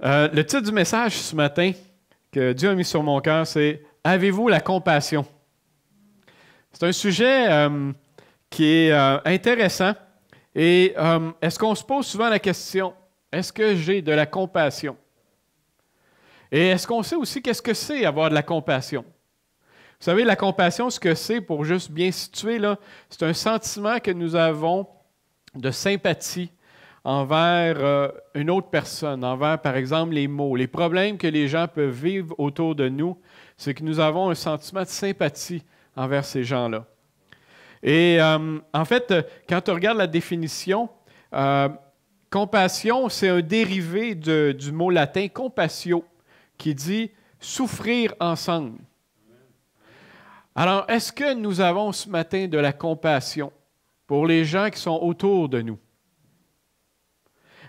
Le titre du message ce matin que Dieu a mis sur mon cœur, c'est « Avez-vous la compassion? » C'est un sujet qui est intéressant. Et est-ce qu'on se pose souvent la question, est-ce que j'ai de la compassion? Et est-ce qu'on sait aussi qu'est-ce que c'est avoir de la compassion? Vous savez, la compassion, ce que c'est, pour juste bien situer, là, c'est un sentiment que nous avons de sympathie envers une autre personne, envers, par exemple, les maux, les problèmes que les gens peuvent vivre autour de nous, c'est que nous avons un sentiment de sympathie envers ces gens-là. Et en fait, quand on regarde la définition, compassion, c'est un dérivé du mot latin compassio, qui dit « souffrir ensemble ». Alors, est-ce que nous avons ce matin de la compassion pour les gens qui sont autour de nous?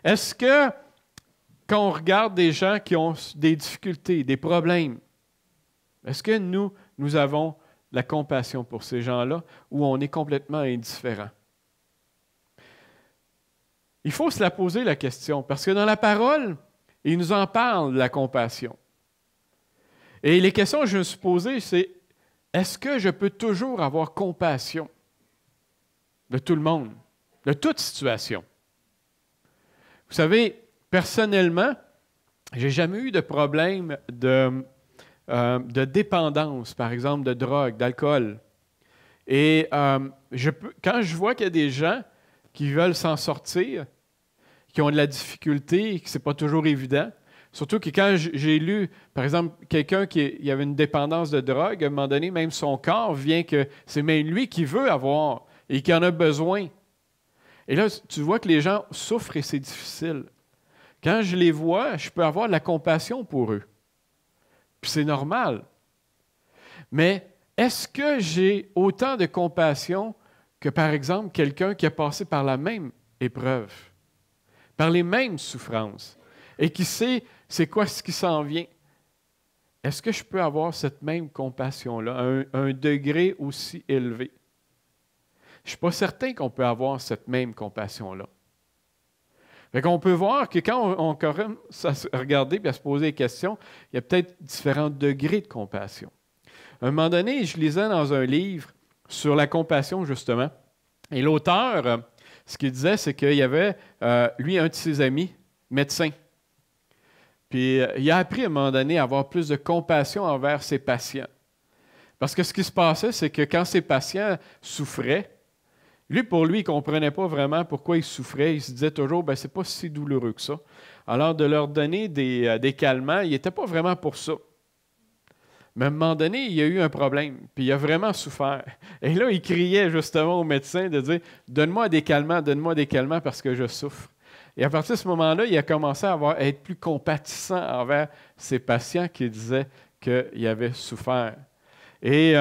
Est-ce que, quand on regarde des gens qui ont des difficultés, des problèmes, est-ce que nous avons la compassion pour ces gens-là ou on est complètement indifférent? Il faut se la poser, la question, parce que dans la parole, il nous en parle de la compassion. Et les questions que je me suis posées, c'est est-ce que je peux toujours avoir compassion de tout le monde, de toute situation? Vous savez, personnellement, je n'ai jamais eu de problème de dépendance, par exemple, de drogue, d'alcool. Et quand je vois qu'il y a des gens qui veulent s'en sortir, qui ont de la difficulté, que ce n'est pas toujours évident, surtout que quand j'ai lu, par exemple, quelqu'un qui avait une dépendance de drogue, à un moment donné, même son corps vient que c'est même lui qui veut avoir et qui en a besoin. Et là, tu vois que les gens souffrent et c'est difficile. Quand je les vois, je peux avoir de la compassion pour eux. Puis c'est normal. Mais est-ce que j'ai autant de compassion que, par exemple, quelqu'un qui a passé par la même épreuve, par les mêmes souffrances, et qui sait c'est quoi ce qui s'en vient? Est-ce que je peux avoir cette même compassion-là, un degré aussi élevé? Je ne suis pas certain qu'on peut avoir cette même compassion-là. Fait qu'on peut voir que quand on commence à se regarder et à se poser des questions, il y a peut-être différents degrés de compassion. À un moment donné, je lisais dans un livre sur la compassion, justement, et l'auteur, ce qu'il disait, c'est qu'il y avait, lui, un de ses amis, médecin. Puis il a appris à un moment donné à avoir plus de compassion envers ses patients. Parce que ce qui se passait, c'est que quand ses patients souffraient, pour lui, il ne comprenait pas vraiment pourquoi ils souffraient. Il se disait toujours, ben, c'est pas si douloureux que ça. Alors, de leur donner des calmants, il n'était pas vraiment pour ça. Mais à un moment donné, il y a eu un problème, puis il a vraiment souffert. Et là, il criait justement au médecin de dire, donne-moi des calmants parce que je souffre. Et à partir de ce moment-là, il a commencé à être plus compatissant envers ses patients qui disaient qu'il avait souffert. Et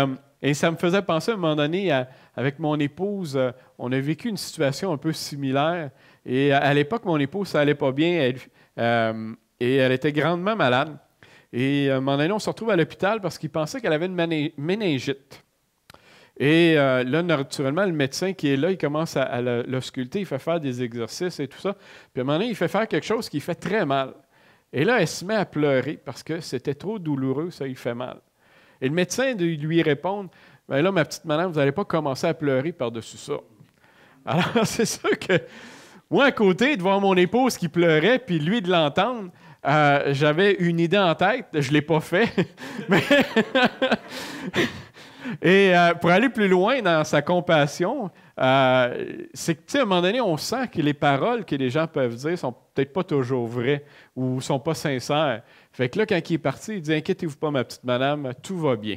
ça me faisait penser à un moment donné, avec mon épouse, on a vécu une situation un peu similaire. Et à l'époque, mon épouse, ça n'allait pas bien. Et elle était grandement malade. Et à un moment donné, on se retrouve à l'hôpital parce qu'il pensait qu'elle avait une méningite. Et là, naturellement, le médecin qui est là, il commence à l'ausculter, il fait faire des exercices et tout ça. Puis à un moment donné, il fait faire quelque chose qui fait très mal. Et là, elle se met à pleurer parce que c'était trop douloureux, ça lui fait mal. Et le médecin de lui répondre, « Bien là, ma petite madame, vous n'allez pas commencer à pleurer par-dessus ça. » Alors, c'est sûr que moi, à côté, de voir mon épouse qui pleurait, puis lui de l'entendre, j'avais une idée en tête, je ne l'ai pas fait. Mais et pour aller plus loin dans sa compassion, c'est que, tu sais, à un moment donné, on sent que les paroles que les gens peuvent dire sont peut-être pas toujours vraies ou ne sont pas sincères. Fait que là, quand il est parti, il dit « Inquiétez-vous pas, ma petite madame, tout va bien. »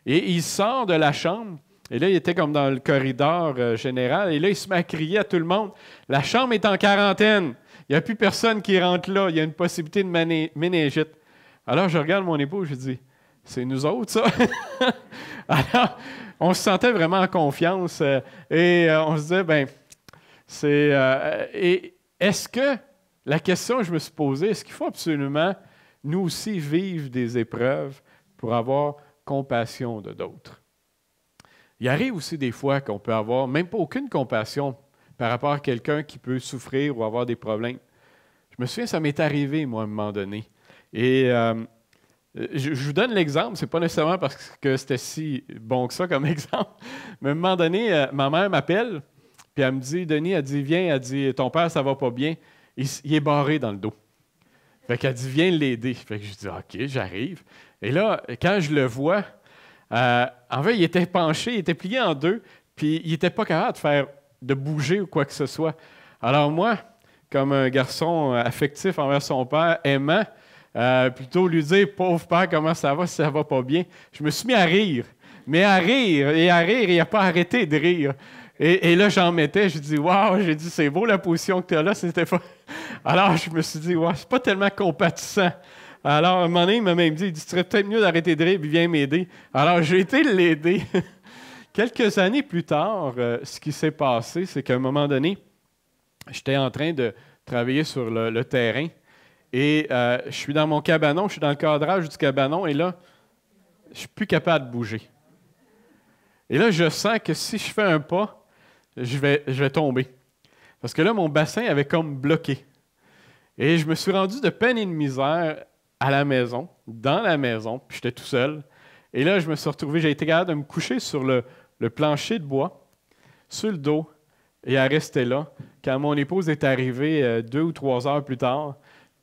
Et il sort de la chambre, et là, il était comme dans le corridor général, et là, il se met à crier à tout le monde « La chambre est en quarantaine! Il n'y a plus personne qui rentre là, il y a une possibilité de méningite. » Alors, je regarde mon épouse, je dis « C'est nous autres, ça? » Alors, on se sentait vraiment en confiance, et on se disait « Ben, c'est... et est-ce que, la question que je me suis posée, est-ce qu'il faut absolument nous aussi vivre des épreuves pour avoir compassion de d'autres? Il arrive aussi des fois qu'on peut avoir même pas aucune compassion par rapport à quelqu'un qui peut souffrir ou avoir des problèmes. Je me souviens, ça m'est arrivé, moi, à un moment donné. Et je vous donne l'exemple, c'est pas nécessairement parce que c'était si bon que ça comme exemple, mais à un moment donné, ma mère m'appelle, puis elle me dit, Denis, elle dit, viens, elle dit, ton père, ça va pas bien, il est barré dans le dos. Fait qu'elle dit, viens l'aider. Fait que je dis, OK, j'arrive. Et là, quand je le vois, en fait, il était penché, il était plié en deux, puis il n'était pas capable de bouger ou quoi que ce soit. Alors moi, comme un garçon affectif envers son père, aimant, plutôt lui dire, pauvre père, comment ça va si ça va pas bien, je me suis mis à rire. Mais à rire, et il n'a pas arrêté de rire. Et là, j'en mettais, je dis, waouh, j'ai dit, c'est beau la position que tu as là, c'était pas. Alors, je me suis dit, waouh, c'est pas tellement compatissant. Alors, à un moment donné, il m'a même dit, il serait peut-être mieux d'arrêter de rire, puis viens m'aider. Alors, j'ai été l'aider. Quelques années plus tard, ce qui s'est passé, c'est qu'à un moment donné, j'étais en train de travailler sur le terrain et je suis dans mon cabanon, je suis dans le cadrage du cabanon et là, je ne suis plus capable de bouger. Et là, je sens que si je fais un pas, je vais tomber. Parce que là, mon bassin avait comme bloqué. Et je me suis rendu de peine et de misère à la maison, dans la maison, puis j'étais tout seul. Et là, je me suis retrouvé, j'ai été capable de me coucher sur le plancher de bois, sur le dos, et à rester là. Quand mon épouse est arrivée 2 ou 3 heures plus tard,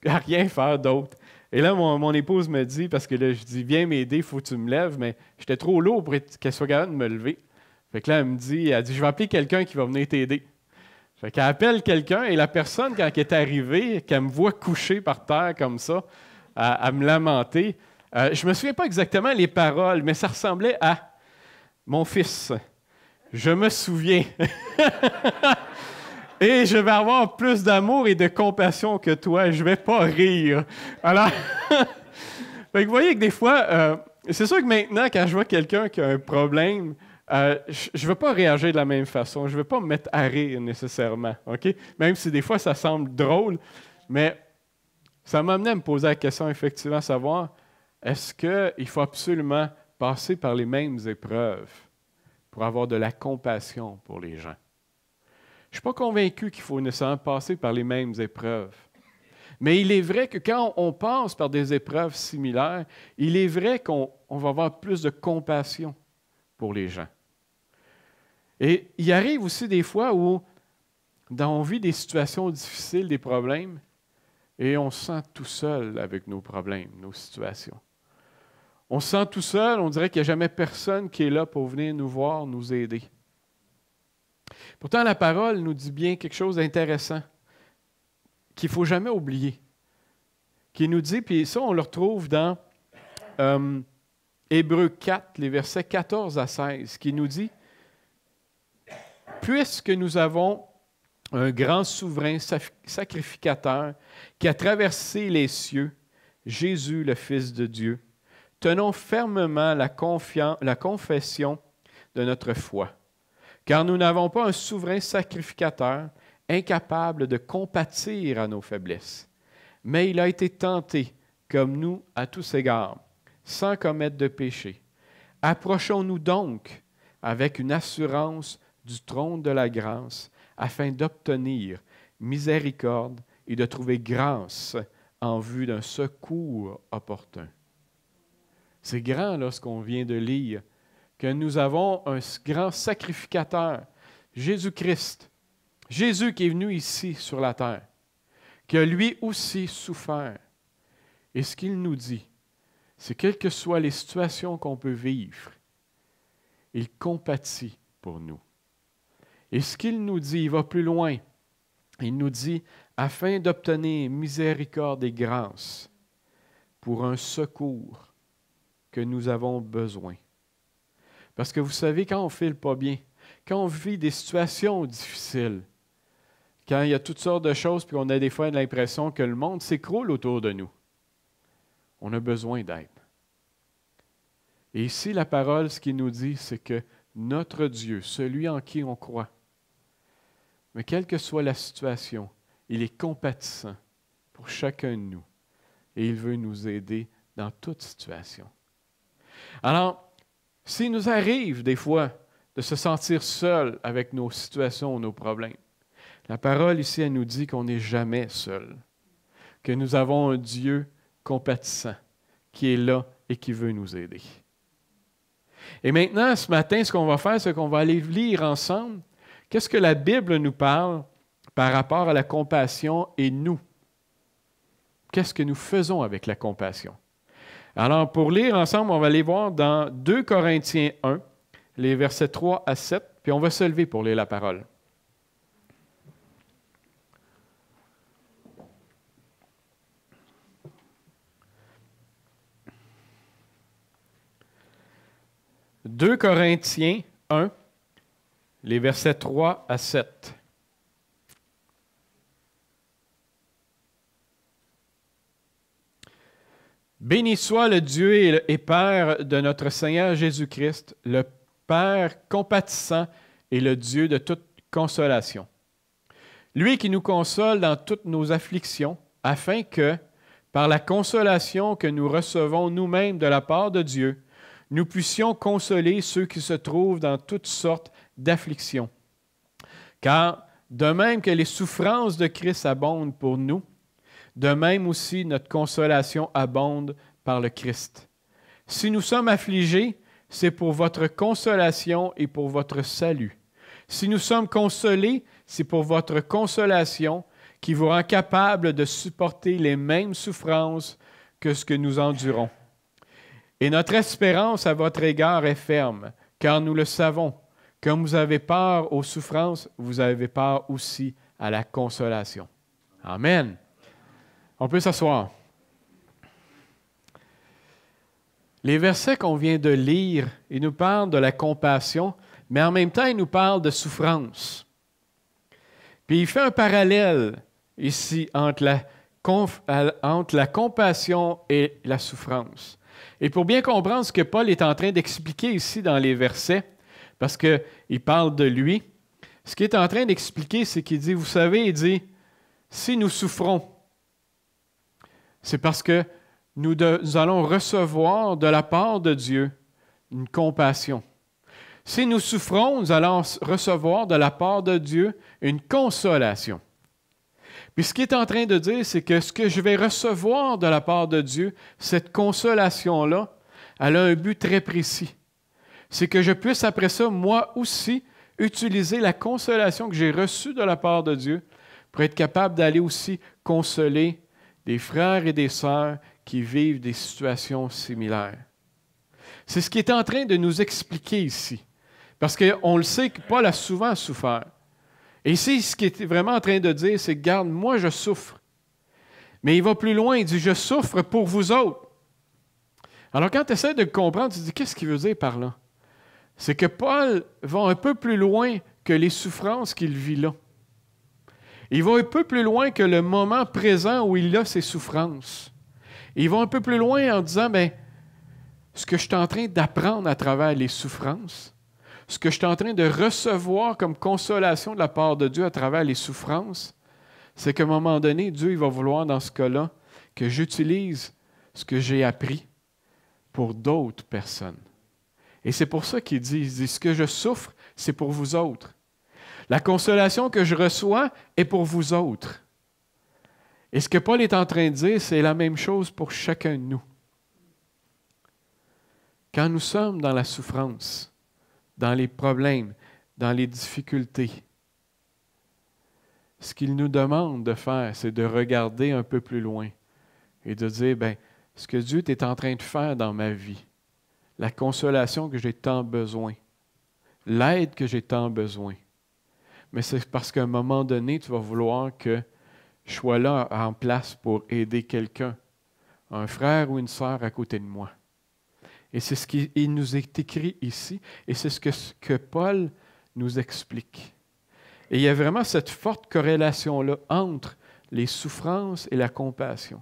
à rien faire d'autre. Et là, mon épouse me dit, parce que là, je dis, viens m'aider, il faut que tu me lèves, mais j'étais trop lourd pour qu'elle soit capable de me lever. Fait que là, elle dit, je vais appeler quelqu'un qui va venir t'aider. Fait qu'elle appelle quelqu'un, et la personne, quand elle est arrivée, qu'elle me voit couché par terre comme ça, à me lamenter, je ne me souviens pas exactement les paroles, mais ça ressemblait à « Mon fils, je me souviens. Et je vais avoir plus d'amour et de compassion que toi. Je ne vais pas rire. » Alors, fait que vous voyez que des fois, c'est sûr que maintenant, quand je vois quelqu'un qui a un problème, je ne veux pas réagir de la même façon. Je ne veux pas me mettre à rire nécessairement. OK? Même si des fois, ça semble drôle, mais ça m'a amené à me poser la question, effectivement, à savoir, est-ce qu'il faut absolument passer par les mêmes épreuves pour avoir de la compassion pour les gens? Je ne suis pas convaincu qu'il faut nécessairement passer par les mêmes épreuves. Mais il est vrai que quand on passe par des épreuves similaires, il est vrai qu'on va avoir plus de compassion pour les gens. Et il arrive aussi des fois où on vit des situations difficiles, des problèmes, et on se sent tout seul avec nos problèmes, nos situations. On se sent tout seul, on dirait qu'il n'y a jamais personne qui est là pour venir nous voir, nous aider. Pourtant, la parole nous dit bien quelque chose d'intéressant, qu'il ne faut jamais oublier, qui nous dit, puis ça on le retrouve dans Hébreux 4, les versets 14 à 16, qui nous dit « Puisque nous avons un grand souverain sacrificateur qui a traversé les cieux, Jésus, le Fils de Dieu, tenons fermement la confession de notre foi. Car nous n'avons pas un souverain sacrificateur incapable de compatir à nos faiblesses, mais il a été tenté comme nous à tous égards, sans commettre de péché. Approchons-nous donc avec une assurance du trône de la grâce, afin d'obtenir miséricorde et de trouver grâce en vue d'un secours opportun. » C'est grand là ce qu'on vient de lire, que nous avons un grand sacrificateur, Jésus-Christ, Jésus qui est venu ici sur la terre, qui a lui aussi souffert. Et ce qu'il nous dit, c'est quelles que soient les situations qu'on peut vivre, il compatit pour nous. Et ce qu'il nous dit, il va plus loin. Il nous dit, afin d'obtenir miséricorde et grâce pour un secours que nous avons besoin. Parce que vous savez, quand on ne file pas bien, quand on vit des situations difficiles, quand il y a toutes sortes de choses, puis on a des fois l'impression que le monde s'écroule autour de nous, on a besoin d'aide. Et ici, la parole, ce qu'il nous dit, c'est que notre Dieu, celui en qui on croit, mais quelle que soit la situation, il est compatissant pour chacun de nous et il veut nous aider dans toute situation. Alors, s'il nous arrive des fois de se sentir seul avec nos situations, nos problèmes, la parole ici, elle nous dit qu'on n'est jamais seul. que nous avons un Dieu compatissant qui est là et qui veut nous aider. Et maintenant, ce matin, ce qu'on va faire, c'est qu'on va aller lire ensemble qu'est-ce que la Bible nous parle par rapport à la compassion et nous. Qu'est-ce que nous faisons avec la compassion? Alors, pour lire ensemble, on va aller voir dans 2 Corinthiens 1, les versets 3 à 7, puis on va se lever pour lire la parole. « 2 Corinthiens 1, les versets 3 à 7. Béni soit le Dieu et Père de notre Seigneur Jésus-Christ, le Père compatissant et le Dieu de toute consolation. Lui qui nous console dans toutes nos afflictions, afin que, par la consolation que nous recevons nous-mêmes de la part de Dieu, nous puissions consoler ceux qui se trouvent dans toutes sortes d'afflictions. Car, de même que les souffrances de Christ abondent pour nous, de même aussi notre consolation abonde par le Christ. Si nous sommes affligés, c'est pour votre consolation et pour votre salut. Si nous sommes consolés, c'est pour votre consolation qui vous rend capable de supporter les mêmes souffrances que ce que nous endurons. Et notre espérance à votre égard est ferme, car nous le savons. Comme vous avez part aux souffrances, vous avez part aussi à la consolation. Amen. On peut s'asseoir. Les versets qu'on vient de lire, ils nous parlent de la compassion, mais en même temps, ils nous parlent de souffrance. Puis il fait un parallèle ici entre la compassion et la souffrance. Et pour bien comprendre ce que Paul est en train d'expliquer ici dans les versets, parce qu'il parle de lui, ce qu'il est en train d'expliquer, c'est qu'il dit, vous savez, il dit, si nous souffrons, c'est parce que nous allons recevoir de la part de Dieu une compassion. Si nous souffrons, nous allons recevoir de la part de Dieu une consolation. Puis ce qu'il est en train de dire, c'est que ce que je vais recevoir de la part de Dieu, cette consolation-là, elle a un but très précis. C'est que je puisse après ça, moi aussi, utiliser la consolation que j'ai reçue de la part de Dieu pour être capable d'aller aussi consoler des frères et des sœurs qui vivent des situations similaires. C'est ce qu'il est en train de nous expliquer ici. Parce qu'on le sait que Paul a souvent souffert. Et ici, ce qu'il est vraiment en train de dire, c'est « Garde, moi je souffre. » Mais il va plus loin, il dit « Je souffre pour vous autres. » Alors quand tu essaies de le comprendre, tu te dis « Qu'est-ce qu'il veut dire par là? » C'est que Paul va un peu plus loin que les souffrances qu'il vit là. Il va un peu plus loin que le moment présent où il a ses souffrances. Il va un peu plus loin en disant, bien, ce que je suis en train d'apprendre à travers les souffrances, ce que je suis en train de recevoir comme consolation de la part de Dieu à travers les souffrances, c'est qu'à un moment donné, Dieu il va vouloir, dans ce cas-là, que j'utilise ce que j'ai appris pour d'autres personnes. Et c'est pour ça qu'il dit, ce que je souffre, c'est pour vous autres. La consolation que je reçois est pour vous autres. Et ce que Paul est en train de dire, c'est la même chose pour chacun de nous. Quand nous sommes dans la souffrance, dans les problèmes, dans les difficultés, ce qu'il nous demande de faire, c'est de regarder un peu plus loin et de dire, bien, ce que Dieu est en train de faire dans ma vie, la consolation que j'ai tant besoin, l'aide que j'ai tant besoin, mais c'est parce qu'à un moment donné, tu vas vouloir que je sois là en place pour aider quelqu'un, un frère ou une sœur à côté de moi. Et c'est ce qui nous est écrit ici, et c'est ce que Paul nous explique. Et il y a vraiment cette forte corrélation-là entre les souffrances et la compassion.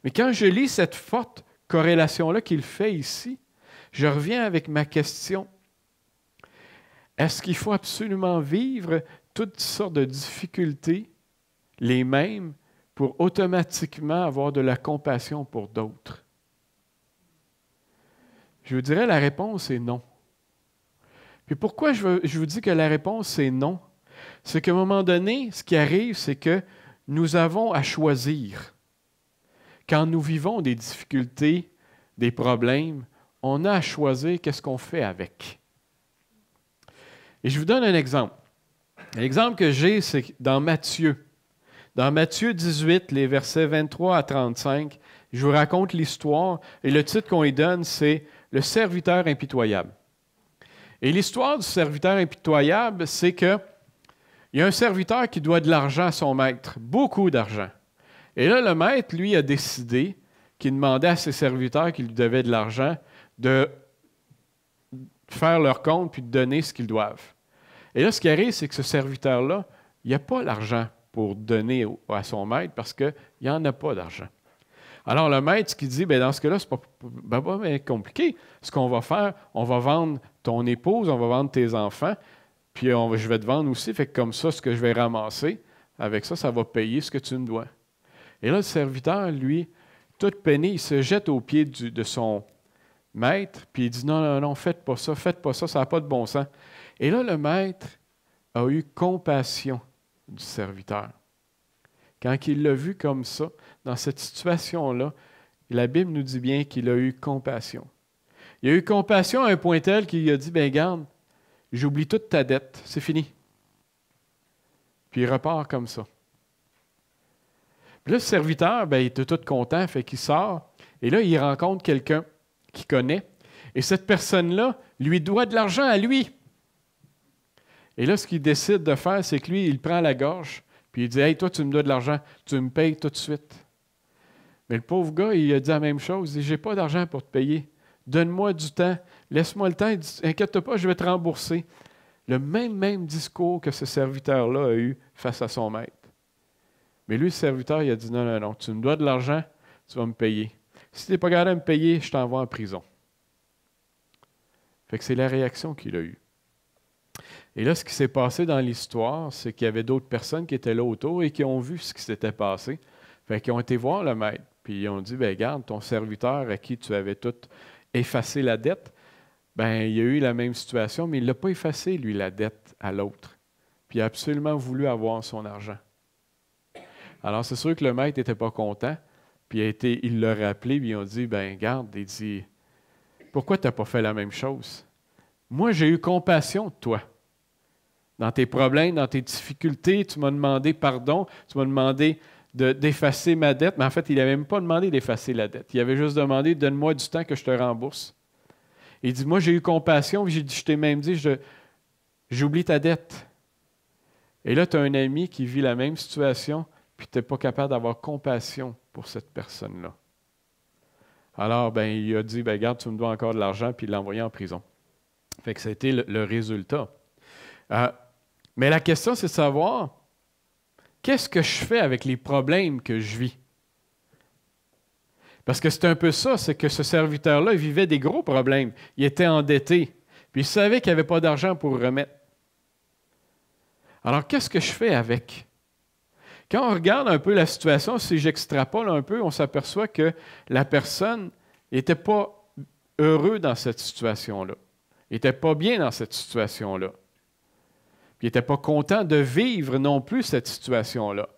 Mais quand je lis cette forte corrélation-là qu'il fait ici, je reviens avec ma question. Est-ce qu'il faut absolument vivre toutes sortes de difficultés, les mêmes, pour automatiquement avoir de la compassion pour d'autres? Je vous dirais la réponse est non. Puis pourquoi je vous dis que la réponse est non? C'est qu'à un moment donné, ce qui arrive, c'est que nous avons à choisir. quand nous vivons des difficultés, des problèmes, on a à choisir qu'est-ce qu'on fait avec. Et je vous donne un exemple. L'exemple que j'ai, c'est dans Matthieu. Dans Matthieu 18, les versets 23 à 35, je vous raconte l'histoire et le titre qu'on y donne, c'est « Le serviteur impitoyable ». Et l'histoire du serviteur impitoyable, c'est qu'il y a un serviteur qui doit de l'argent à son maître, beaucoup d'argent. Et là, le maître, lui, a décidé qu'il demandait à ses serviteurs qui lui devaient de l'argent de faire leur compte puis de donner ce qu'ils doivent. Et là, ce qui arrive, c'est que ce serviteur-là, il n'a pas l'argent pour donner à son maître parce qu'il n'y en a pas d'argent. Alors, le maître, ce qu'il dit, bien, dans ce cas-là, c'est pas compliqué. Ce qu'on va faire, on va vendre ton épouse, on va vendre tes enfants, puis je vais te vendre aussi. Fait que comme ça, ce que je vais ramasser, avec ça, ça va payer ce que tu me dois. Et là, le serviteur, lui, tout peiné, il se jette aux pieds de son maître, puis il dit, non, non, non, faites pas ça, ça n'a pas de bon sens. Et là, le maître a eu compassion du serviteur. Quand il l'a vu comme ça, dans cette situation-là, la Bible nous dit bien qu'il a eu compassion. Il a eu compassion à un point tel qu'il a dit, bien, garde, j'oublie toute ta dette, c'est fini. Puis il repart comme ça. Puis là, le serviteur, bien, il était tout content, fait qu'il sort, et là, il rencontre quelqu'un qu'il connaît, et cette personne-là lui doit de l'argent à lui. Et là, ce qu'il décide de faire, c'est que lui, il prend la gorge, puis il dit, « Hey, toi, tu me dois de l'argent, tu me payes tout de suite. » Mais le pauvre gars, il a dit la même chose, il dit, « J'ai pas d'argent pour te payer. Donne-moi du temps, laisse-moi le temps. » Il dit, « Inquiète-toi pas, je vais te rembourser. » Le même discours que ce serviteur-là a eu face à son maître. Mais lui, le serviteur, il a dit, « Non, non, non, tu me dois de l'argent, tu vas me payer. Si tu n'es pas capable de me payer, je t'envoie en prison. » Fait que c'est la réaction qu'il a eue. Et là, ce qui s'est passé dans l'histoire, c'est qu'il y avait d'autres personnes qui étaient là autour et qui ont vu ce qui s'était passé. Fait qu'ils ont été voir le maître, puis ils ont dit, « Bien, regarde, ton serviteur à qui tu avais tout effacé la dette, bien, il a eu la même situation, mais il ne l'a pas effacé, lui, la dette à l'autre. Puis il a absolument voulu avoir son argent. » Alors, c'est sûr que le maître n'était pas content, puis il l'a rappelé, puis ils ont dit, « Bien, regarde, il dit, pourquoi tu n'as pas fait la même chose? Moi, j'ai eu compassion de toi. Dans tes problèmes, dans tes difficultés, tu m'as demandé pardon, tu m'as demandé d'effacer ma dette. » Mais en fait, il n'avait même pas demandé d'effacer la dette. Il avait juste demandé, « Donne-moi du temps que je te rembourse. » Il dit, « Moi, j'ai eu compassion, puis je t'ai même dit, j'oublie ta dette. » Et là, tu as un ami qui vit la même situation, puis tu n'es pas capable d'avoir compassion pour cette personne-là. Alors, ben, il a dit, « Regarde, tu me dois encore de l'argent », puis il l'a envoyé en prison. Fait que ça a été le résultat. Mais la question, c'est de savoir, qu'est-ce que je fais avec les problèmes que je vis? Parce que c'est un peu ça, c'est que ce serviteur-là, il vivait des gros problèmes. Il était endetté, puis il savait qu'il n'y avait pas d'argent pour remettre. Alors, qu'est-ce que je fais avec? Quand on regarde un peu la situation, si j'extrapole un peu, on s'aperçoit que la personne n'était pas heureux dans cette situation-là. Il n'était pas bien dans cette situation-là. Puis il n'était pas content de vivre non plus cette situation-là.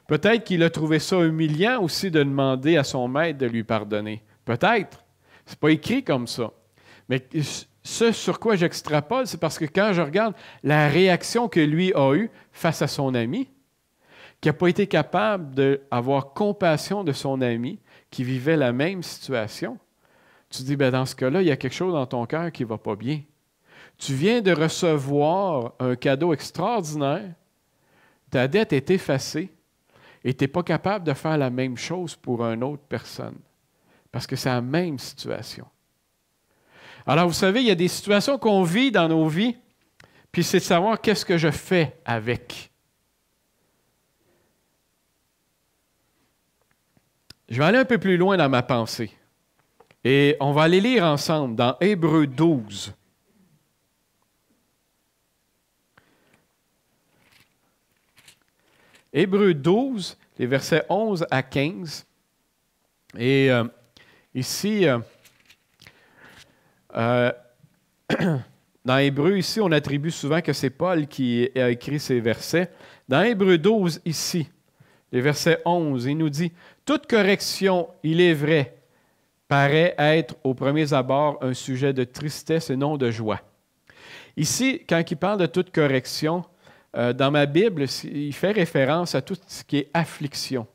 Peut-être qu'il a trouvé ça humiliant aussi de demander à son maître de lui pardonner. Peut-être. Ce n'est pas écrit comme ça. Mais ce sur quoi j'extrapole, c'est parce que quand je regarde la réaction que lui a eue face à son ami, qui n'a pas été capable d'avoir compassion de son ami qui vivait la même situation, tu te dis, bien, dans ce cas-là, il y a quelque chose dans ton cœur qui ne va pas bien. Tu viens de recevoir un cadeau extraordinaire, ta dette est effacée et tu n'es pas capable de faire la même chose pour une autre personne parce que c'est la même situation. Alors, vous savez, il y a des situations qu'on vit dans nos vies, puis c'est de savoir qu'est-ce que je fais avec. Je vais aller un peu plus loin dans ma pensée. Et on va aller lire ensemble dans Hébreux 12. Hébreux 12, les versets 11 à 15. Et ici, dans Hébreux, ici, on attribue souvent que c'est Paul qui a écrit ces versets. Dans Hébreux 12, ici, le verset 11, il nous dit « Toute correction, il est vrai, paraît être au premier abord un sujet de tristesse et non de joie. » Ici, quand il parle de toute correction, dans ma Bible, il fait référence à tout ce qui est affliction,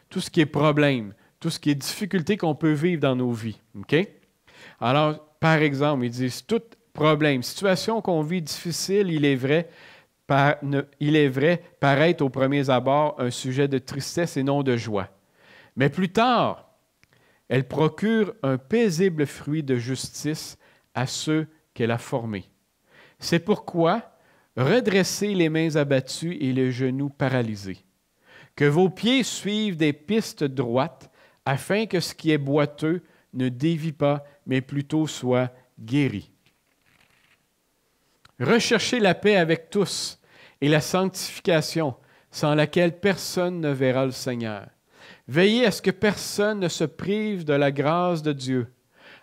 tout ce qui est problème, tout ce qui est difficulté qu'on peut vivre dans nos vies. Okay? Alors, par exemple, ils disent tout problème, situation qu'on vit difficile, il est vrai, paraît au premier abord un sujet de tristesse et non de joie. Mais plus tard, elle procure un paisible fruit de justice à ceux qu'elle a formés. C'est pourquoi redressez les mains abattues et les genoux paralysés. Que vos pieds suivent des pistes droites, afin que ce qui est boiteux ne dévie pas, mais plutôt soit guéri. Recherchez la paix avec tous et la sanctification, sans laquelle personne ne verra le Seigneur. Veillez à ce que personne ne se prive de la grâce de Dieu,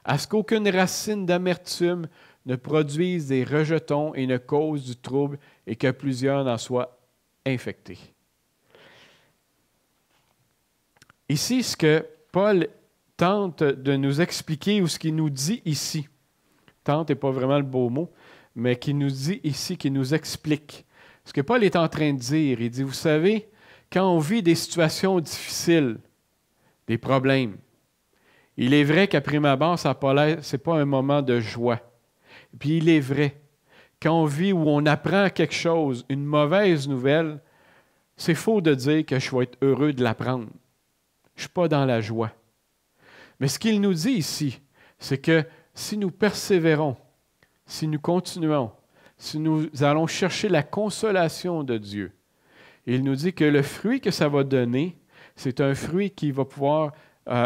à ce qu'aucune racine d'amertume ne produise des rejetons et ne cause du trouble et que plusieurs en soient infectés. Ici, ce que Paul tente de nous expliquer ou ce qu'il nous dit ici, tente n'est pas vraiment le beau mot, mais qu'il nous dit ici, qu'il nous explique. Ce que Paul est en train de dire, il dit, vous savez, quand on vit des situations difficiles, des problèmes, il est vrai qu'à prime abord, ce n'est pas un moment de joie. Puis il est vrai, quand on vit où on apprend quelque chose, une mauvaise nouvelle, c'est faux de dire que je vais être heureux de l'apprendre. Je ne suis pas dans la joie. Mais ce qu'il nous dit ici, c'est que si nous persévérons, si nous continuons, si nous allons chercher la consolation de Dieu, il nous dit que le fruit que ça va donner, c'est un fruit qui va pouvoir,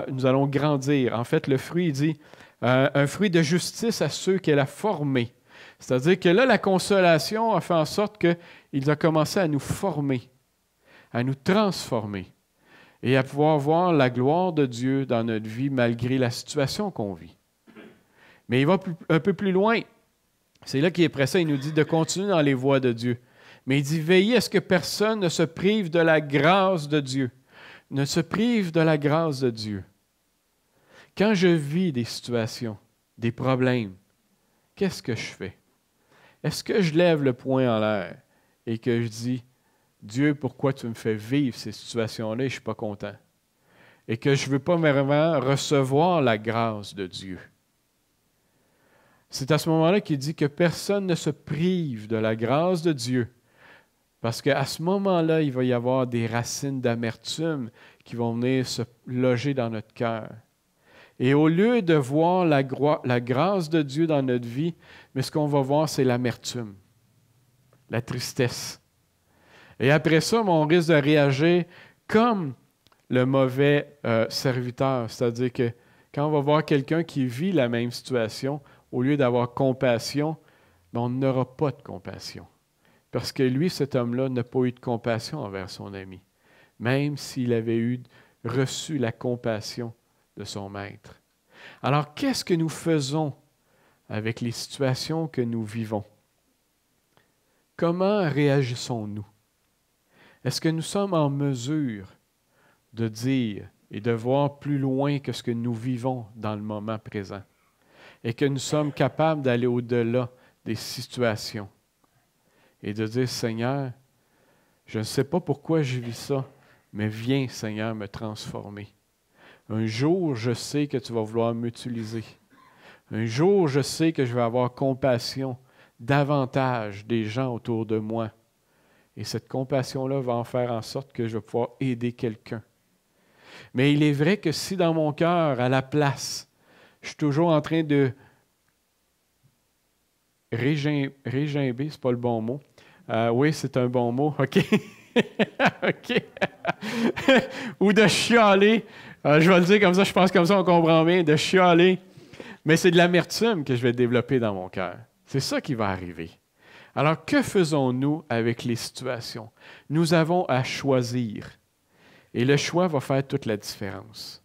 nous allons grandir. En fait, le fruit, il dit, un fruit de justice à ceux qu'elle a formés. C'est-à-dire que là, la consolation a fait en sorte qu'il a commencé à nous former, à nous transformer et à pouvoir voir la gloire de Dieu dans notre vie malgré la situation qu'on vit. Mais il va un peu plus loin. C'est là qu'il est pressé, il nous dit de continuer dans les voies de Dieu. Mais il dit, veillez à ce que personne ne se prive de la grâce de Dieu. Ne se prive de la grâce de Dieu. Quand je vis des situations, des problèmes, qu'est-ce que je fais? Est-ce que je lève le poing en l'air et que je dis, Dieu, pourquoi tu me fais vivre ces situations-là et je ne suis pas content? Et que je ne veux pas vraiment recevoir la grâce de Dieu. C'est à ce moment-là qu'il dit que personne ne se prive de la grâce de Dieu. Parce qu'à ce moment-là, il va y avoir des racines d'amertume qui vont venir se loger dans notre cœur. Et au lieu de voir la grâce de Dieu dans notre vie, mais ce qu'on va voir, c'est l'amertume, la tristesse. Et après ça, on risque de réagir comme le mauvais serviteur. C'est-à-dire que quand on va voir quelqu'un qui vit la même situation, au lieu d'avoir compassion, on n'aura pas de compassion. Parce que lui, cet homme-là, n'a pas eu de compassion envers son ami, même s'il avait reçu la compassion de son maître. Alors, qu'est-ce que nous faisons avec les situations que nous vivons? Comment réagissons-nous? Est-ce que nous sommes en mesure de dire et de voir plus loin que ce que nous vivons dans le moment présent? Et que nous sommes capables d'aller au-delà des situations et de dire, Seigneur, je ne sais pas pourquoi je vis ça, mais viens, Seigneur, me transformer. Un jour, je sais que tu vas vouloir m'utiliser. Un jour, je sais que je vais avoir compassion davantage des gens autour de moi. Et cette compassion-là va en faire en sorte que je vais pouvoir aider quelqu'un. Mais il est vrai que si dans mon cœur, à la place, je suis toujours en train de régimber, c'est pas le bon mot. Oui, c'est un bon mot, OK. OK. Ou de chialer. Je vais le dire comme ça, je pense comme ça, on comprend bien, de chialer. Mais c'est de l'amertume que je vais développer dans mon cœur. C'est ça qui va arriver. Alors, que faisons-nous avec les situations? Nous avons à choisir. Et le choix va faire toute la différence.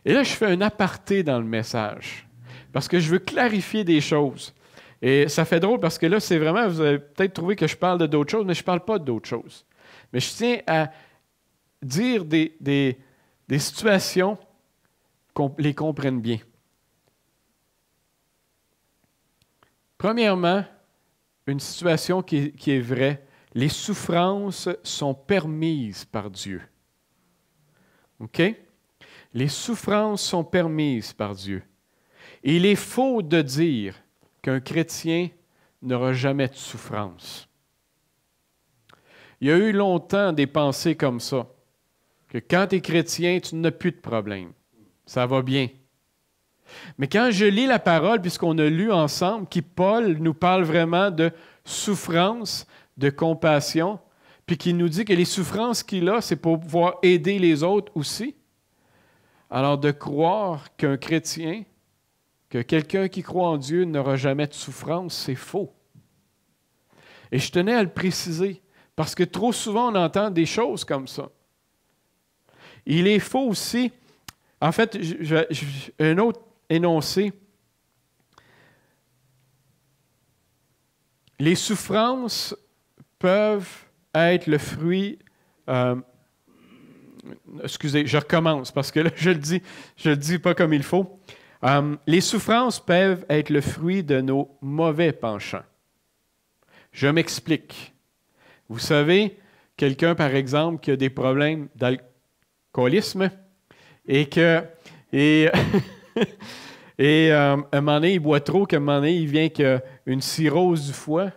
Et là, je fais un aparté dans le message, parce que je veux clarifier des choses. Et ça fait drôle, parce que là, c'est vraiment, vous avez peut-être trouvé que je parle de d'autres choses, mais je ne parle pas d'autres choses. Mais je tiens à dire des situations qu'on les comprenne bien. Premièrement, une situation qui est vraie, les souffrances sont permises par Dieu. OK? Les souffrances sont permises par Dieu. Et il est faux de dire qu'un chrétien n'aura jamais de souffrance. Il y a eu longtemps des pensées comme ça, que quand tu es chrétien, tu n'as plus de problème. Ça va bien. Mais quand je lis la parole, puisqu'on a lu ensemble, qui Paul nous parle vraiment de souffrance, de compassion, puis qui nous dit que les souffrances qu'il a, c'est pour pouvoir aider les autres aussi. Alors de croire qu'un chrétien, que quelqu'un qui croit en Dieu n'aura jamais de souffrance, c'est faux. Et je tenais à le préciser, parce que trop souvent on entend des choses comme ça. Il est faux aussi, en fait, un autre énoncé, les souffrances peuvent être le fruit, excusez, je recommence parce que là je le dis pas comme il faut. Les souffrances peuvent être le fruit de nos mauvais penchants. Je m'explique. Vous savez, quelqu'un par exemple qui a des problèmes d'alcoolisme et un moment donné, il boit trop, qu'à un moment donné, il vient qu'une cirrhose du foie,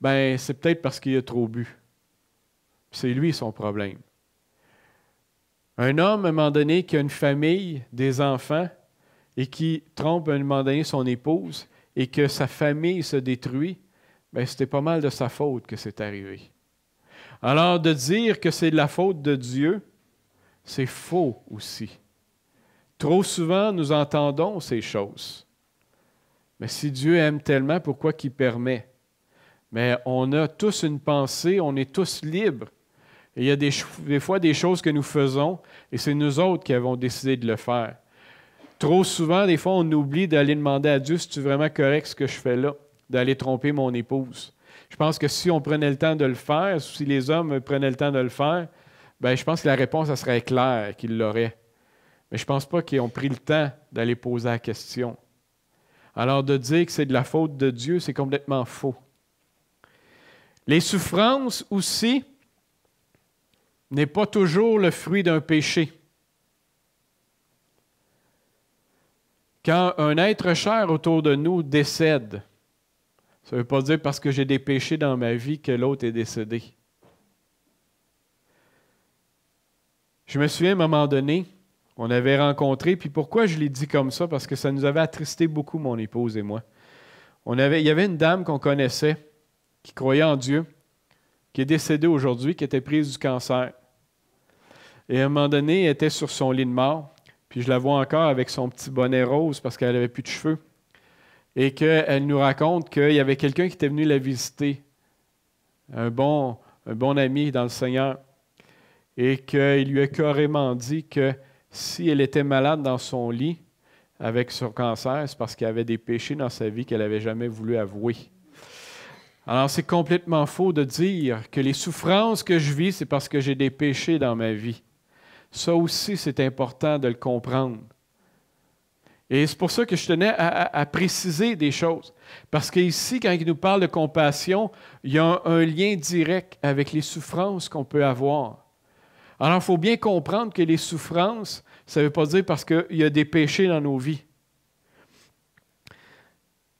ben c'est peut-être parce qu'il a trop bu. C'est lui son problème. Un homme, à un moment donné, qui a une famille, des enfants, et qui trompe à un moment donné son épouse, et que sa famille se détruit, ben c'était pas mal de sa faute que c'est arrivé. Alors, de dire que c'est de la faute de Dieu, c'est faux aussi. Trop souvent, nous entendons ces choses. Mais si Dieu aime tellement, pourquoi qu'il permet? Mais on a tous une pensée, on est tous libres. Et il y a des fois des choses que nous faisons, et c'est nous autres qui avons décidé de le faire. Trop souvent, des fois, on oublie d'aller demander à Dieu si c'est vraiment correct ce que je fais là, d'aller tromper mon épouse. Je pense que si on prenait le temps de le faire, si les hommes prenaient le temps de le faire, bien, je pense que la réponse, ça serait claire qu'ils l'auraient. Mais je ne pense pas qu'ils ont pris le temps d'aller poser la question. Alors, de dire que c'est de la faute de Dieu, c'est complètement faux. Les souffrances aussi n'est pas toujours le fruit d'un péché. Quand un être cher autour de nous décède, ça ne veut pas dire parce que j'ai des péchés dans ma vie que l'autre est décédé. Je me souviens à un moment donné, on avait rencontré, puis pourquoi je l'ai dit comme ça? Parce que ça nous avait attristé beaucoup, mon épouse et moi. Il y avait une dame qu'on connaissait, qui croyait en Dieu, qui est décédée aujourd'hui, qui était prise du cancer. Et à un moment donné, elle était sur son lit de mort, puis je la vois encore avec son petit bonnet rose parce qu'elle n'avait plus de cheveux. Et qu'elle nous raconte qu'il y avait quelqu'un qui était venu la visiter, un bon ami dans le Seigneur, et qu'il lui a carrément dit que si elle était malade dans son lit avec son cancer, c'est parce qu'il y avait des péchés dans sa vie qu'elle n'avait jamais voulu avouer. Alors, c'est complètement faux de dire que les souffrances que je vis, c'est parce que j'ai des péchés dans ma vie. Ça aussi, c'est important de le comprendre. Et c'est pour ça que je tenais à préciser des choses. Parce qu'ici, quand il nous parle de compassion, il y a un lien direct avec les souffrances qu'on peut avoir. Alors, il faut bien comprendre que les souffrances, ça ne veut pas dire parce qu'il y a des péchés dans nos vies.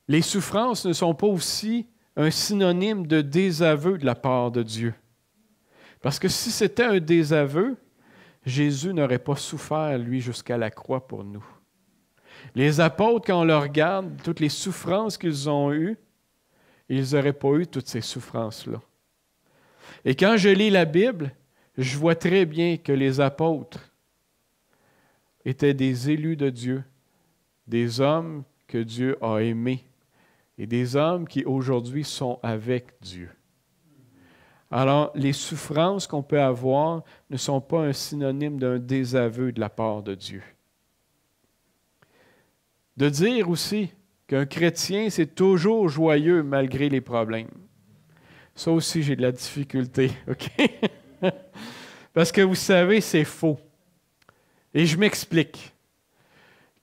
Les souffrances ne sont pas aussi un synonyme de désaveu de la part de Dieu. Parce que si c'était un désaveu, Jésus n'aurait pas souffert, lui, jusqu'à la croix pour nous. Les apôtres, quand on leur regarde, toutes les souffrances qu'ils ont eues, ils n'auraient pas eu toutes ces souffrances-là. Et quand je lis la Bible, je vois très bien que les apôtres étaient des élus de Dieu, des hommes que Dieu a aimés et des hommes qui aujourd'hui sont avec Dieu. Alors, les souffrances qu'on peut avoir ne sont pas un synonyme d'un désaveu de la part de Dieu. De dire aussi qu'un chrétien, c'est toujours joyeux malgré les problèmes. Ça aussi, j'ai de la difficulté, OK? Parce que vous savez, c'est faux. Et je m'explique.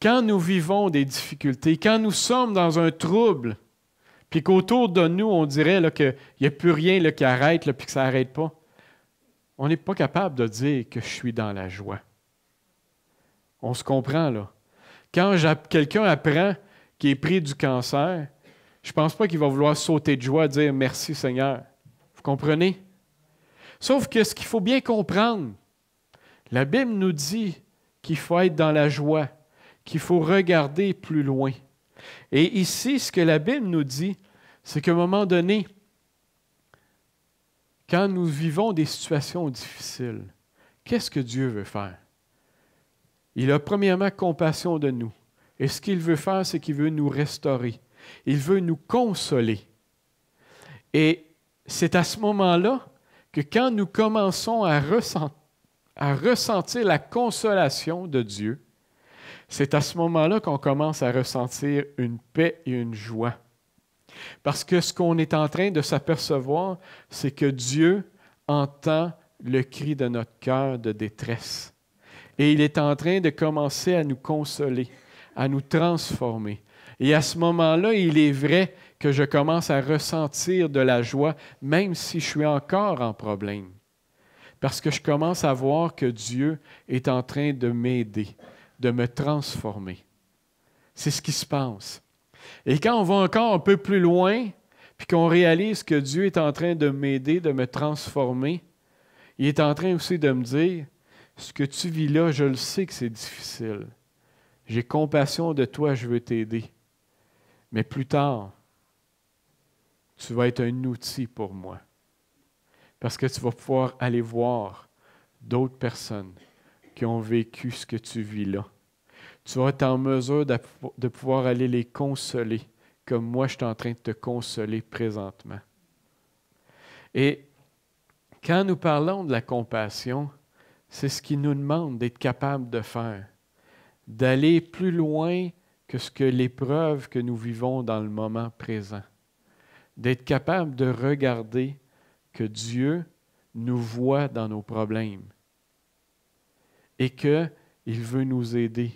Quand nous vivons des difficultés, quand nous sommes dans un trouble, puis qu'autour de nous, on dirait là, qu'il n'y a plus rien là, qui arrête, là, puis que ça n'arrête pas, on n'est pas capable de dire que je suis dans la joie. On se comprend, là. Quand quelqu'un apprend qu'il est pris du cancer, je ne pense pas qu'il va vouloir sauter de joie et dire « Merci Seigneur ». Vous comprenez? Sauf que ce qu'il faut bien comprendre, la Bible nous dit qu'il faut être dans la joie, qu'il faut regarder plus loin. Et ici, ce que la Bible nous dit, c'est qu'à un moment donné, quand nous vivons des situations difficiles, qu'est-ce que Dieu veut faire? Il a premièrement compassion de nous. Et ce qu'il veut faire, c'est qu'il veut nous restaurer. Il veut nous consoler. Et c'est à ce moment-là que quand nous commençons à ressentir la consolation de Dieu, c'est à ce moment-là qu'on commence à ressentir une paix et une joie. Parce que ce qu'on est en train de s'apercevoir, c'est que Dieu entend le cri de notre cœur de détresse. Et il est en train de commencer à nous consoler, à nous transformer. Et à ce moment-là, il est vrai que je commence à ressentir de la joie, même si je suis encore en problème. Parce que je commence à voir que Dieu est en train de m'aider, de me transformer. C'est ce qui se passe. Et quand on va encore un peu plus loin, puis qu'on réalise que Dieu est en train de m'aider, de me transformer, il est en train aussi de me dire, ce que tu vis là, je le sais que c'est difficile. J'ai compassion de toi, je veux t'aider. Mais plus tard, tu vas être un outil pour moi. Parce que tu vas pouvoir aller voir d'autres personnes qui ont vécu ce que tu vis là. Tu vas être en mesure de pouvoir aller les consoler, comme moi je suis en train de te consoler présentement. Et quand nous parlons de la compassion, c'est ce qu'il nous demande d'être capable de faire, d'aller plus loin que ce que l'épreuve que nous vivons dans le moment présent, d'être capable de regarder que Dieu nous voit dans nos problèmes et qu'il veut nous aider.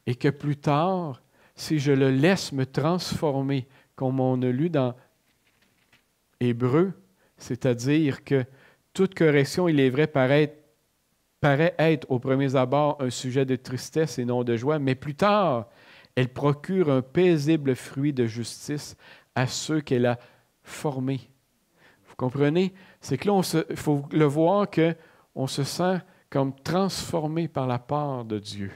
Et que plus tard, si je le laisse me transformer, comme on a lu dans Hébreux, c'est-à-dire que toute correction, il est vrai, paraît être au premier abord un sujet de tristesse et non de joie, mais plus tard, elle procure un paisible fruit de justice à ceux qu'elle a formés. Vous comprenez? C'est que là, il faut le voir qu'on se sent comme transformé par la part de Dieu.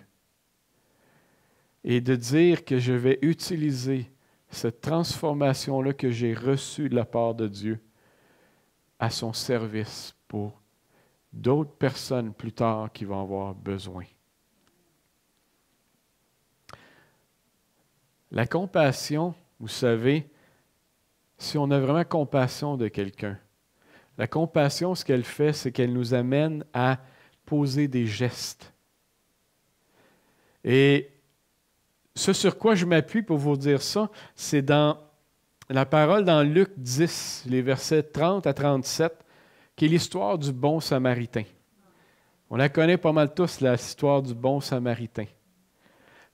Et de dire que je vais utiliser cette transformation-là que j'ai reçue de la part de Dieu à son service pour d'autres personnes plus tard qui vont avoir besoin. La compassion, vous savez, si on a vraiment compassion de quelqu'un, la compassion, ce qu'elle fait, c'est qu'elle nous amène à poser des gestes. Et ce sur quoi je m'appuie pour vous dire ça, c'est dans la parole dans Luc 10, les versets 30 à 37, qui est l'histoire du bon Samaritain. On la connaît pas mal tous, l'histoire du bon Samaritain.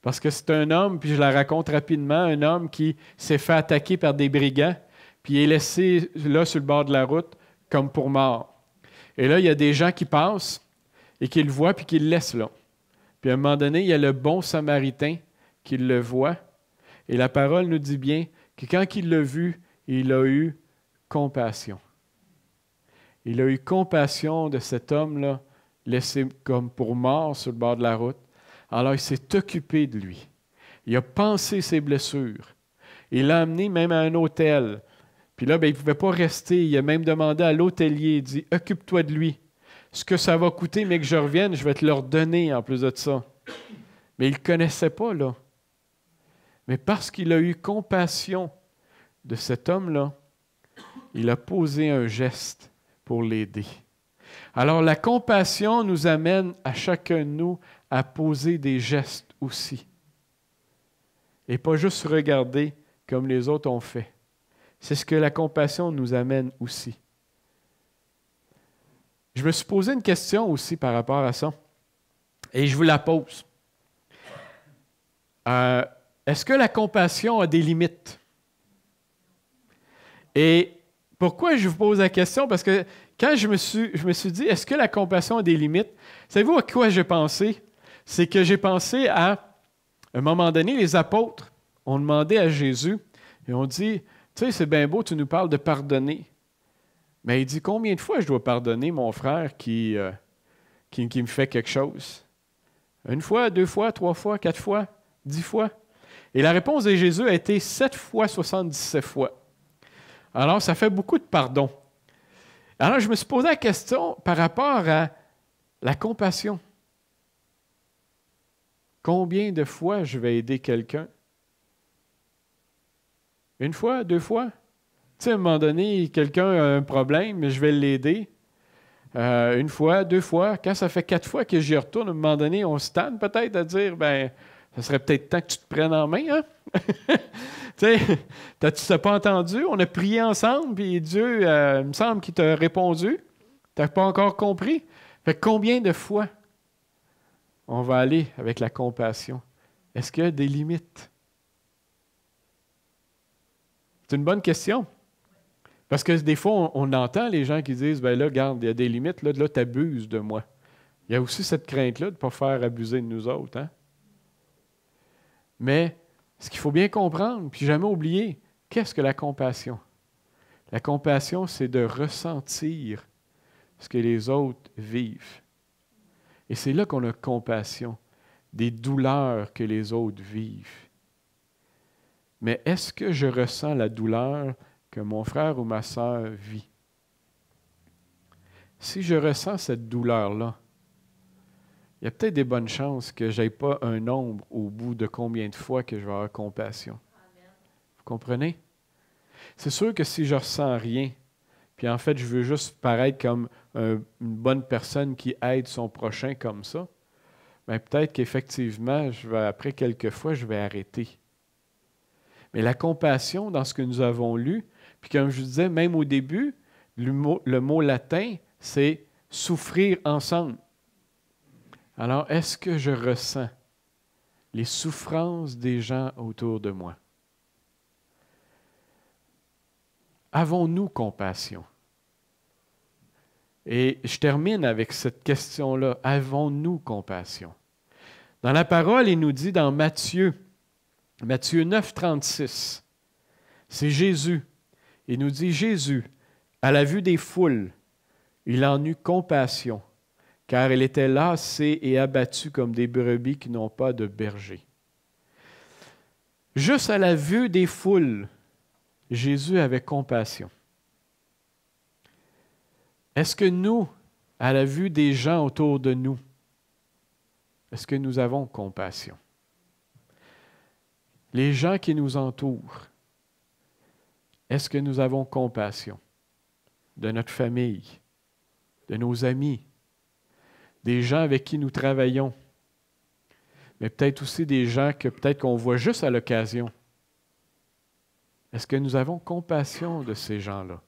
Parce que c'est un homme, puis je la raconte rapidement, un homme qui s'est fait attaquer par des brigands, puis il est laissé là sur le bord de la route comme pour mort. Et là, il y a des gens qui passent et qui le voient, puis qui le laissent là. Puis à un moment donné, il y a le bon Samaritain qui le voit. Et la parole nous dit bien que quand il l'a vu, il a eu compassion. Il a eu compassion de cet homme-là, laissé comme pour mort sur le bord de la route. Alors il s'est occupé de lui. Il a pansé ses blessures. Il l'a amené même à un hôtel. Puis là, il ne pouvait pas rester. Il a même demandé à l'hôtelier, il dit, « Occupe-toi de lui. Ce que ça va coûter, mais que je revienne, je vais te le redonner en plus de ça. » Mais il ne le connaissait pas, là. Mais parce qu'il a eu compassion de cet homme-là, il a posé un geste pour l'aider. Alors la compassion nous amène à chacun de nous à poser des gestes aussi. Et pas juste regarder comme les autres ont fait. C'est ce que la compassion nous amène aussi. Je me suis posé une question aussi par rapport à ça. Et je vous la pose. Est-ce que la compassion a des limites? Et pourquoi je vous pose la question? Parce que quand je me suis dit, est-ce que la compassion a des limites? Savez-vous à quoi j'ai pensé? C'est que j'ai pensé à un moment donné, les apôtres ont demandé à Jésus et ont dit, tu sais, c'est bien beau, tu nous parles de pardonner. Mais il dit, combien de fois je dois pardonner mon frère qui me fait quelque chose? Une fois, 2 fois, 3 fois, 4 fois, 10 fois? Et la réponse de Jésus a été 7 fois, 77 fois. Alors, ça fait beaucoup de pardon. Alors, je me suis posé la question par rapport à la compassion. Combien de fois je vais aider quelqu'un? 1 fois, 2 fois? Tu sais, à un moment donné, quelqu'un a un problème, mais je vais l'aider. 1 fois, 2 fois. Quand ça fait 4 fois que j'y retourne, à un moment donné, on se tanne peut-être à dire, ben, ça serait peut-être temps que tu te prennes en main, hein? Tu sais, tu t'as pas entendu? On a prié ensemble, puis Dieu, il me semble qu'il t'a répondu. Tu n'as pas encore compris? Fait que combien de fois on va aller avec la compassion? Est-ce qu'il y a des limites? C'est une bonne question. Parce que des fois, on entend les gens qui disent, ben là, regarde, il y a des limites, là tu abuses de moi. Il y a aussi cette crainte-là de ne pas faire abuser de nous autres. Hein? Mais ce qu'il faut bien comprendre, puis jamais oublier, qu'est-ce que la compassion? La compassion, c'est de ressentir ce que les autres vivent. Et c'est là qu'on a compassion, des douleurs que les autres vivent. Mais est-ce que je ressens la douleur que mon frère ou ma sœur vit? Si je ressens cette douleur-là, il y a peut-être des bonnes chances que je n'aie pas un nombre au bout de combien de fois que je vais avoir compassion. Amen. Vous comprenez? C'est sûr que si je ne ressens rien, puis en fait je veux juste paraître comme une bonne personne qui aide son prochain comme ça, bien peut-être qu'effectivement, après quelques fois, je vais arrêter. Mais la compassion, dans ce que nous avons lu, puis comme je vous disais, même au début, le mot latin, c'est souffrir ensemble. Alors, est-ce que je ressens les souffrances des gens autour de moi? Avons-nous compassion? Et je termine avec cette question-là. Avons-nous compassion? Dans la parole, il nous dit dans Matthieu 9, 36, c'est Jésus. Il nous dit, Jésus, à la vue des foules, il en eut compassion, car il était lassé et abattu comme des brebis qui n'ont pas de berger. Juste à la vue des foules, Jésus avait compassion. Est-ce que nous, à la vue des gens autour de nous, est-ce que nous avons compassion? Les gens qui nous entourent, est-ce que nous avons compassion de notre famille, de nos amis, des gens avec qui nous travaillons, mais peut-être aussi des gens que peut-être qu'on voit juste à l'occasion? Est-ce que nous avons compassion de ces gens-là?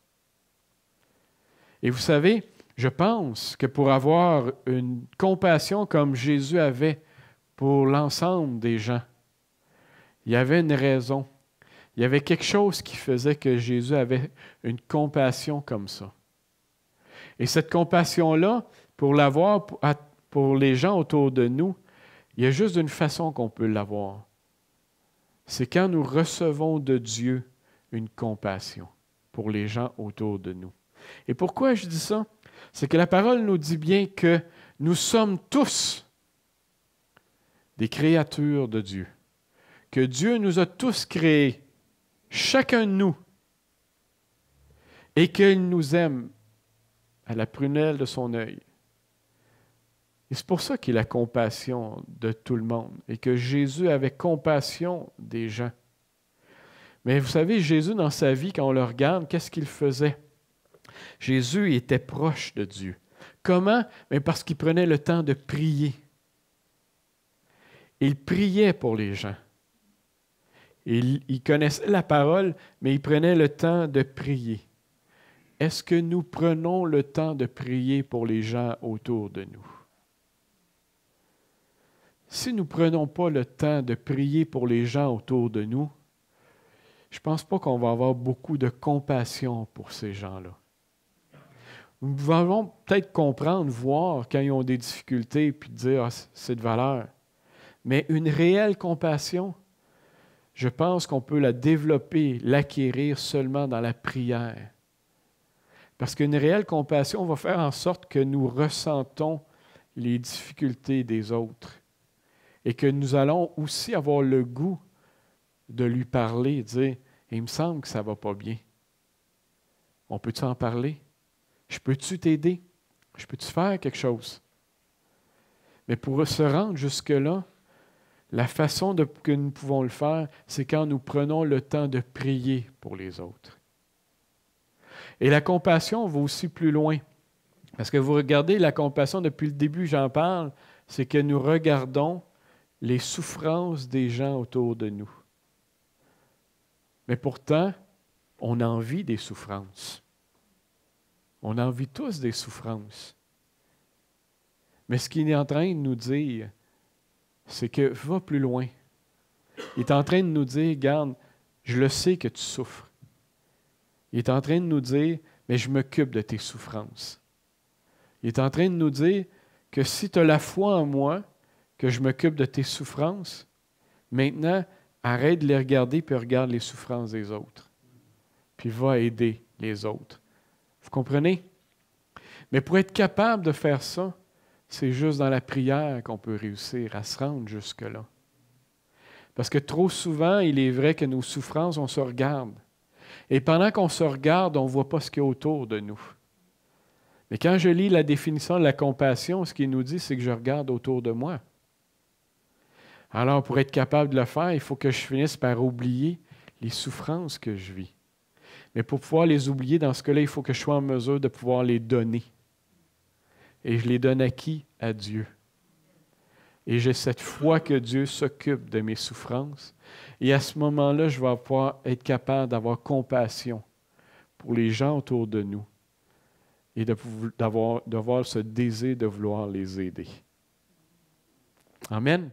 Et vous savez, je pense que pour avoir une compassion comme Jésus avait pour l'ensemble des gens, il y avait une raison. Il y avait quelque chose qui faisait que Jésus avait une compassion comme ça. Et cette compassion-là, pour l'avoir pour les gens autour de nous, il y a juste une façon qu'on peut l'avoir. C'est quand nous recevons de Dieu une compassion pour les gens autour de nous. Et pourquoi je dis ça? C'est que la parole nous dit bien que nous sommes tous des créatures de Dieu. Que Dieu nous a tous créés, chacun de nous, et qu'il nous aime à la prunelle de son œil. Et c'est pour ça qu'il a compassion de tout le monde et que Jésus avait compassion des gens. Mais vous savez, Jésus, dans sa vie, quand on le regarde, qu'est-ce qu'il faisait? Jésus était proche de Dieu. Comment? Mais parce qu'il prenait le temps de prier. Il priait pour les gens. Il connaissait la parole, mais il prenait le temps de prier. est-ce que nous prenons le temps de prier pour les gens autour de nous? Si nous ne prenons pas le temps de prier pour les gens autour de nous, je ne pense pas qu'on va avoir beaucoup de compassion pour ces gens-là. Nous allons peut-être comprendre, voir quand ils ont des difficultés, puis dire « Ah, c'est de valeur ». Mais une réelle compassion, je pense qu'on peut la développer, l'acquérir seulement dans la prière. Parce qu'une réelle compassion va faire en sorte que nous ressentons les difficultés des autres et que nous allons aussi avoir le goût de lui parler et dire « Il me semble que ça ne va pas bien. On peut-tu en parler? Je peux-tu t'aider? Je peux-tu faire quelque chose? » Mais pour se rendre jusque-là, la façon que nous pouvons le faire, c'est quand nous prenons le temps de prier pour les autres. Et la compassion va aussi plus loin. Parce que vous regardez, la compassion, depuis le début, j'en parle, c'est que nous regardons les souffrances des gens autour de nous. Mais pourtant, on en vit des souffrances. On en vit tous des souffrances. Mais ce qu'il est en train de nous dire, c'est que va plus loin. Il est en train de nous dire, regarde, je le sais que tu souffres. Il est en train de nous dire, mais je m'occupe de tes souffrances. Il est en train de nous dire que si tu as la foi en moi, que je m'occupe de tes souffrances, maintenant, arrête de les regarder puis regarde les souffrances des autres. Puis va aider les autres. Vous comprenez? Mais pour être capable de faire ça, c'est juste dans la prière qu'on peut réussir à se rendre jusque-là. Parce que trop souvent, il est vrai que nos souffrances, on se regarde. Et pendant qu'on se regarde, on ne voit pas ce qu'il y a autour de nous. Mais quand je lis la définition de la compassion, ce qu'il nous dit, c'est que je regarde autour de moi. Alors, pour être capable de le faire, il faut que je finisse par oublier les souffrances que je vis. Mais pour pouvoir les oublier, dans ce cas-là, il faut que je sois en mesure de pouvoir les donner. Et je les donne à qui? À Dieu. Et j'ai cette foi que Dieu s'occupe de mes souffrances. Et à ce moment-là, je vais pouvoir être capable d'avoir compassion pour les gens autour de nous et d'avoir ce désir de vouloir les aider. Amen.